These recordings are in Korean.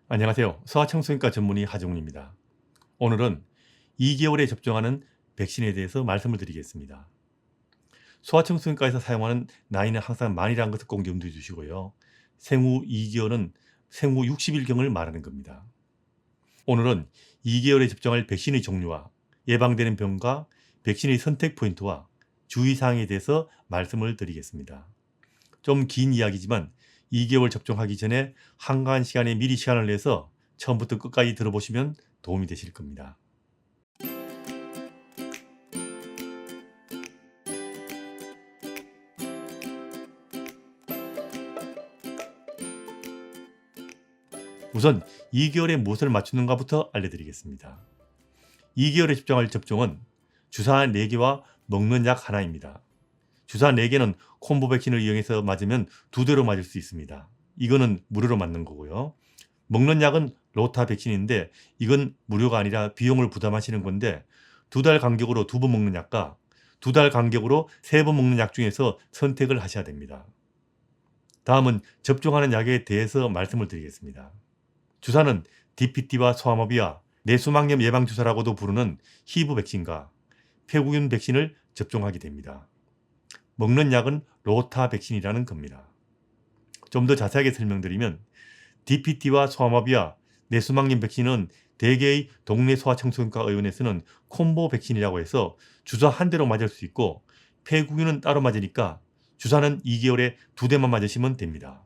안녕하세요. 소아청소년과 전문의 하정우입니다. 오늘은 2개월에 접종하는 백신에 대해서 말씀을 드리겠습니다. 소아청소년과에서 사용하는 나이는 항상 만이라는 것을 꼭 염두에 두시고요. 생후 2개월은 생후 60일경을 말하는 겁니다. 오늘은 2개월에 접종할 백신의 종류와 예방되는 병과 백신의 선택 포인트와 주의사항에 대해서 말씀을 드리겠습니다. 좀 긴 이야기지만 2개월 접종하기 전에 한가한 시간에 미리 시간을 내서 처음부터 끝까지 들어보시면 도움이 되실 겁니다. 우선 2개월에 무엇을 맞추는가부터 알려드리겠습니다. 2개월에 접종할 접종은 주사 4개와 먹는 약 하나입니다. 주사 4개는 콤보 백신을 이용해서 맞으면 2대로 맞을 수 있습니다. 이거는 무료로 맞는 거고요. 먹는 약은 로타 백신인데 이건 무료가 아니라 비용을 부담하시는 건데 2달 간격으로 2번 먹는 약과 2달 간격으로 3번 먹는 약 중에서 선택을 하셔야 됩니다. 다음은 접종하는 약에 대해서 말씀을 드리겠습니다. 주사는 DPT와 소아마비와 뇌수막염 예방주사라고도 부르는 히브 백신과 폐구균 백신을 접종하게 됩니다. 먹는 약은 로타 백신이라는 겁니다. 좀 더 자세하게 설명드리면 DPT와 소아마비와 뇌수막염 백신은 대개의 동네 소아청소년과 의원에서는 콤보 백신이라고 해서 주사 한 대로 맞을 수 있고 폐구균은 따로 맞으니까 주사는 2개월에 2대만 맞으시면 됩니다.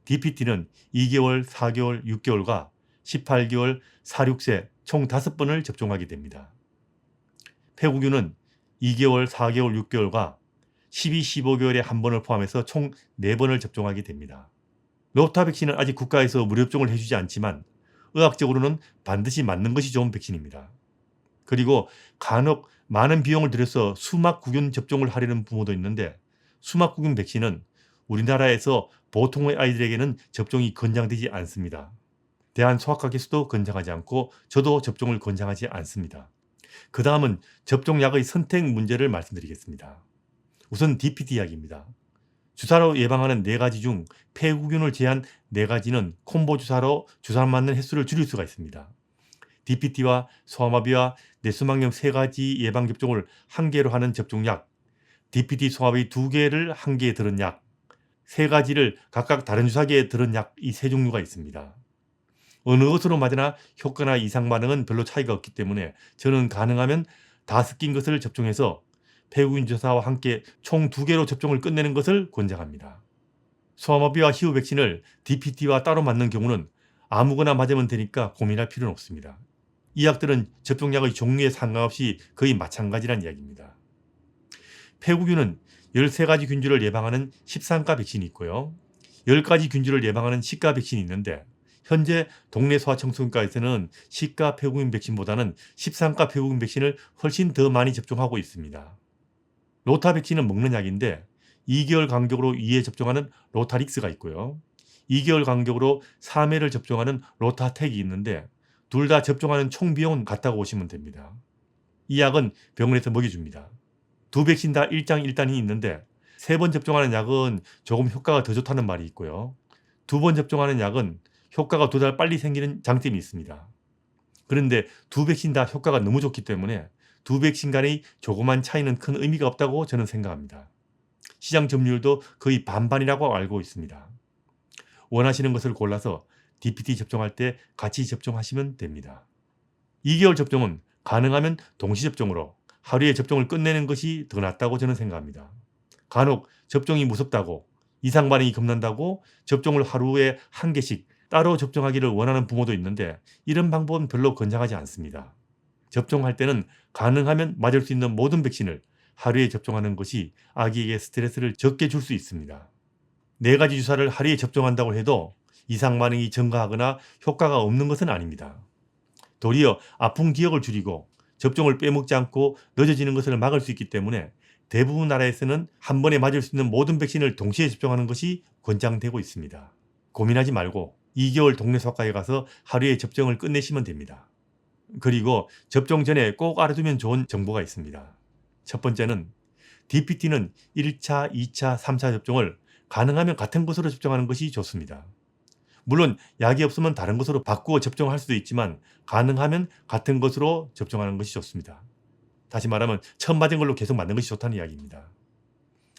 DPT는 2개월, 4개월, 6개월과 18개월, 4, 6세 총 5번을 접종하게 됩니다. 폐구균은 2개월, 4개월, 6개월과 12, 15개월에 한 번을 포함해서 총 4번을 접종하게 됩니다. 로타 백신은 아직 국가에서 무료 접종을 해주지 않지만 의학적으로는 반드시 맞는 것이 좋은 백신입니다. 그리고 간혹 많은 비용을 들여서 수막구균 접종을 하려는 부모도 있는데 수막구균 백신은 우리나라에서 보통의 아이들에게는 접종이 권장되지 않습니다. 대한소아과에서도 권장하지 않고 저도 접종을 권장하지 않습니다. 그 다음은 접종약의 선택 문제를 말씀드리겠습니다. 우선 DPT 약입니다. 주사로 예방하는 4가지 중 폐구균을 제한 4가지는 콤보 주사로 주사 맞는 횟수를 줄일 수가 있습니다. DPT와 소아마비와 뇌수막염 3가지 예방접종을 1개로 하는 접종약, DPT 소아마비 2개를 1개에 들은 약, 3가지를 각각 다른 주사기에 들은 약 이 3종류가 있습니다. 어느 것으로 맞으나 효과나 이상 반응은 별로 차이가 없기 때문에 저는 가능하면 다 섞인 것을 접종해서 폐구균 주사와 함께 총 2개로 접종을 끝내는 것을 권장합니다. 소아마비와 히브 백신을 DPT와 따로 맞는 경우는 아무거나 맞으면 되니까 고민할 필요는 없습니다. 이 약들은 접종약의 종류에 상관없이 거의 마찬가지란 이야기입니다. 폐구균은 13가지 균주를 예방하는 13가 백신이 있고요. 10가지 균주를 예방하는 10가 백신이 있는데 현재 동네 소아청소년과에서는 10가 폐구균 백신보다는 13가 폐구균 백신을 훨씬 더 많이 접종하고 있습니다. 로타 백신은 먹는 약인데 2개월 간격으로 2회 접종하는 로타릭스가 있고요. 2개월 간격으로 3회를 접종하는 로타텍이 있는데 둘 다 접종하는 총 비용은 같다고 보시면 됩니다. 이 약은 병원에서 먹여줍니다. 두 백신 다 1장 1단이 있는데 3번 접종하는 약은 조금 효과가 더 좋다는 말이 있고요. 2번 접종하는 약은 효과가 2달 빨리 생기는 장점이 있습니다. 그런데 두 백신 다 효과가 너무 좋기 때문에 두 백신 간의 조그만 차이는 큰 의미가 없다고 저는 생각합니다. 시장 점유율도 거의 반반이라고 알고 있습니다. 원하시는 것을 골라서 DPT 접종할 때 같이 접종하시면 됩니다. 2개월 접종은 가능하면 동시 접종으로 하루에 접종을 끝내는 것이 더 낫다고 저는 생각합니다. 간혹 접종이 무섭다고 이상 반응이 겁난다고 접종을 하루에 1개씩 따로 접종하기를 원하는 부모도 있는데 이런 방법은 별로 권장하지 않습니다. 접종할 때는 가능하면 맞을 수 있는 모든 백신을 하루에 접종하는 것이 아기에게 스트레스를 적게 줄 수 있습니다. 4가지 주사를 하루에 접종한다고 해도 이상 반응이 증가하거나 효과가 없는 것은 아닙니다. 도리어 아픈 기억을 줄이고 접종을 빼먹지 않고 늦어지는 것을 막을 수 있기 때문에 대부분 나라에서는 한 번에 맞을 수 있는 모든 백신을 동시에 접종하는 것이 권장되고 있습니다. 고민하지 말고 2개월 동네 소아과에 가서 하루에 접종을 끝내시면 됩니다. 그리고 접종 전에 꼭 알아두면 좋은 정보가 있습니다. 첫 번째는 DPT는 1차, 2차, 3차 접종을 가능하면 같은 곳으로 접종하는 것이 좋습니다. 물론 약이 없으면 다른 것으로 바꾸어 접종할 수도 있지만 가능하면 같은 것으로 접종하는 것이 좋습니다. 다시 말하면 처음 맞은 걸로 계속 맞는 것이 좋다는 이야기입니다.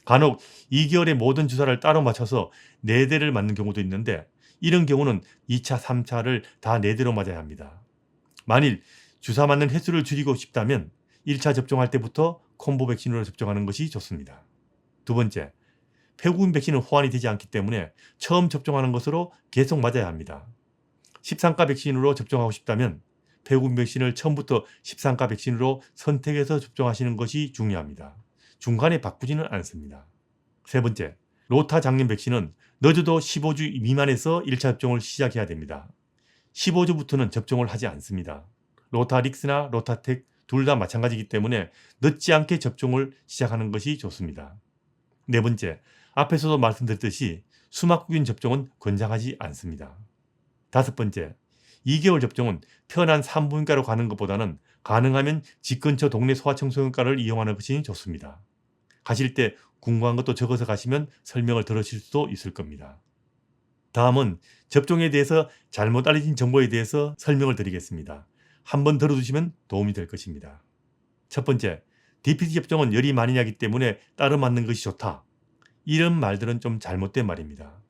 간혹 2개월의 모든 주사를 따로 맞춰서 4대를 맞는 경우도 있는데 이런 경우는 2차, 3차를 다 4대로 맞아야 합니다. 만일 주사 맞는 횟수를 줄이고 싶다면 1차 접종할 때부터 콤보 백신으로 접종하는 것이 좋습니다. 두 번째, 폐구인 백신은 호환이 되지 않기 때문에 처음 접종하는 것으로 계속 맞아야 합니다. 13가 백신으로 접종하고 싶다면 폐구인 백신을 처음부터 13가 백신으로 선택해서 접종하시는 것이 중요합니다. 중간에 바꾸지는 않습니다. 세 번째, 로타 장염 백신은 늦어도 15주 미만에서 1차 접종을 시작해야 됩니다. 15주부터는 접종을 하지 않습니다. 로타릭스나 로타텍 둘 다 마찬가지이기 때문에 늦지 않게 접종을 시작하는 것이 좋습니다. 네 번째, 앞에서도 말씀드렸듯이 수막구균 접종은 권장하지 않습니다. 다섯 번째, 2개월 접종은 편한 산부인과로 가는 것보다는 가능하면 집 근처 동네 소아청소년과를 이용하는 것이 좋습니다. 가실 때 궁금한 것도 적어서 가시면 설명을 들으실 수도 있을 겁니다. 다음은 접종에 대해서 잘못 알려진 정보에 대해서 설명을 드리겠습니다. 한번 들어두시면 도움이 될 것입니다. 첫 번째, DPT 접종은 열이 많이 나기 때문에 따로 맞는 것이 좋다. 이런 말들은 좀 잘못된 말입니다.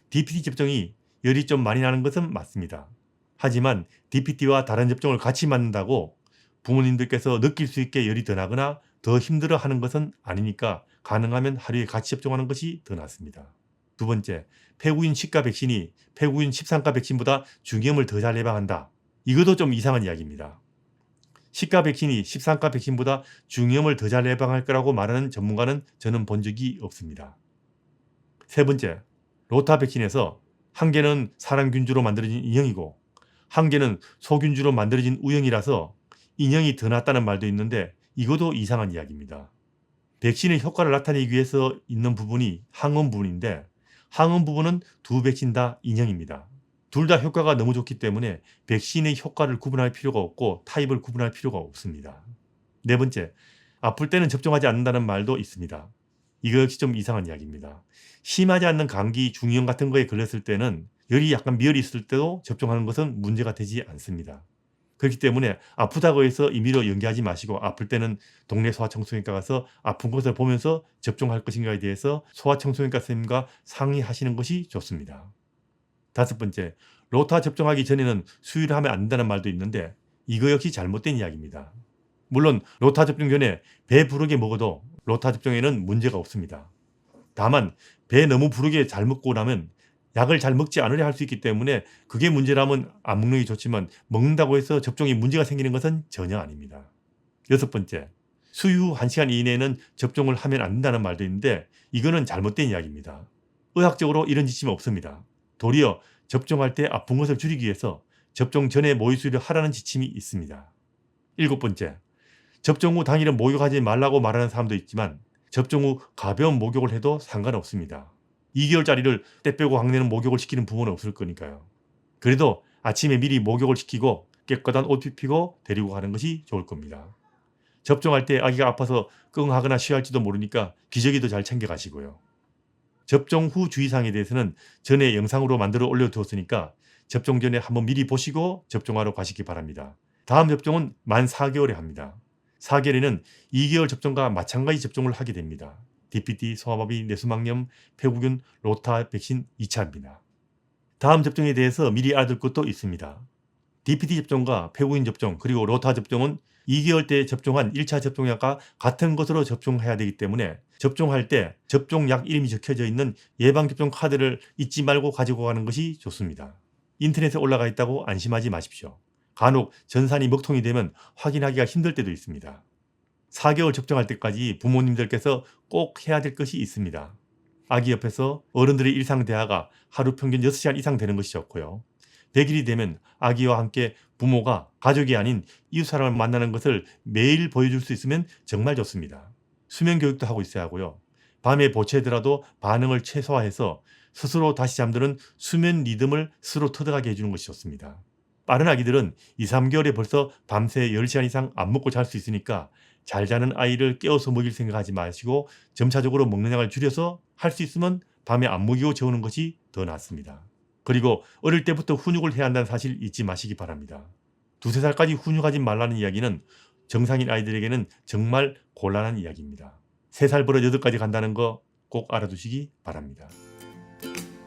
DPT 접종이 열이 좀 많이 나는 것은 맞습니다. 하지만 DPT와 다른 접종을 같이 맞는다고 부모님들께서 느낄 수 있게 열이 더 나거나 더 힘들어 하는 것은 아니니까 가능하면 하루에 같이 접종하는 것이 더 낫습니다. 두 번째, 폐구인 10가 백신이 폐구인 13가 백신보다 중염을 더 잘 예방한다. 이것도 좀 이상한 이야기입니다. 10가 백신이 13가 백신보다 중염을 더 잘 예방할 거라고 말하는 전문가는 저는 본 적이 없습니다. 세 번째, 로타 백신에서 한 개는 사람균주로 만들어진 인형이고 한 개는 소균주로 만들어진 우형이라서 인형이 더 낫다는 말도 있는데 이것도 이상한 이야기입니다. 백신의 효과를 나타내기 위해서 있는 부분이 항원 부분인데 항원 부분은 두 백신 다 인형입니다. 둘 다 효과가 너무 좋기 때문에 백신의 효과를 구분할 필요가 없고 타입을 구분할 필요가 없습니다. 네 번째, 아플 때는 접종하지 않는다는 말도 있습니다. 이거 역시 좀 이상한 이야기입니다. 심하지 않는 감기, 중이염 같은 거에 걸렸을 때는 열이 약간 미열이 있을 때도 접종하는 것은 문제가 되지 않습니다. 그렇기 때문에 아프다고 해서 임의로 연기하지 마시고 아플 때는 동네 소아청소년과 가서 아픈 것을 보면서 접종할 것인가에 대해서 소아청소년과 선생님과 상의하시는 것이 좋습니다. 다섯 번째, 로타 접종하기 전에는 수유를 하면 안 된다는 말도 있는데 이거 역시 잘못된 이야기입니다. 물론 로타 접종 전에 배 부르게 먹어도 로타 접종에는 문제가 없습니다. 다만 배 너무 부르게 잘 먹고 나면 약을 잘 먹지 않으려 할 수 있기 때문에 그게 문제라면 안 먹는 게 좋지만 먹는다고 해서 접종에 문제가 생기는 것은 전혀 아닙니다. 여섯 번째, 수유 1시간 이내에는 접종을 하면 안 된다는 말도 있는데 이거는 잘못된 이야기입니다. 의학적으로 이런 지침이 없습니다. 도리어 접종할 때 아픈 것을 줄이기 위해서 접종 전에 모유수유를 하라는 지침이 있습니다. 일곱 번째, 접종 후 당일은 목욕하지 말라고 말하는 사람도 있지만 접종 후 가벼운 목욕을 해도 상관없습니다. 2개월짜리를 때 빼고 강내는 목욕을 시키는 부모는 없을 거니까요. 그래도 아침에 미리 목욕을 시키고 깨끗한 옷 입히고 데리고 가는 것이 좋을 겁니다. 접종할 때 아기가 아파서 끙하거나 쉬할지도 모르니까 기저귀도 잘 챙겨 가시고요. 접종 후 주의사항에 대해서는 전에 영상으로 만들어 올려두었으니까 접종 전에 한번 미리 보시고 접종하러 가시기 바랍니다. 다음 접종은 만 4개월에 합니다. 4개월에는 2개월 접종과 마찬가지 접종을 하게 됩니다. DPT, 소아마비, 뇌수막염, 폐구균, 로타 백신 2차입니다. 다음 접종에 대해서 미리 알아둘 것도 있습니다. DPT 접종과 폐구균 접종 그리고 로타 접종은 2개월 때 접종한 1차 접종약과 같은 것으로 접종해야 되기 때문에 접종할 때 접종약 이름이 적혀져 있는 예방접종 카드를 잊지 말고 가지고 가는 것이 좋습니다. 인터넷에 올라가 있다고 안심하지 마십시오. 간혹 전산이 먹통이 되면 확인하기가 힘들 때도 있습니다. 4개월 접종할 때까지 부모님들께서 꼭 해야 될 것이 있습니다. 아기 옆에서 어른들의 일상 대화가 하루 평균 6시간 이상 되는 것이 좋고요. 100일이 되면 아기와 함께 부모가 가족이 아닌 이웃 사람을 만나는 것을 매일 보여줄 수 있으면 정말 좋습니다. 수면 교육도 하고 있어야 하고요. 밤에 보채더라도 반응을 최소화해서 스스로 다시 잠드는 수면 리듬을 스스로 터득하게 해주는 것이 좋습니다. 빠른 아기들은 2, 3개월에 벌써 밤새 10시간 이상 안 먹고 잘 수 있으니까 잘 자는 아이를 깨워서 먹일 생각하지 마시고 점차적으로 먹는 양을 줄여서 할 수 있으면 밤에 안 먹이고 재우는 것이 더 낫습니다. 그리고 어릴 때부터 훈육을 해야 한다는 사실 잊지 마시기 바랍니다. 2, 3살까지 훈육하지 말라는 이야기는 정상인 아이들에게는 정말 곤란한 이야기입니다. 3살 버릇 8까지 간다는 거 꼭 알아두시기 바랍니다.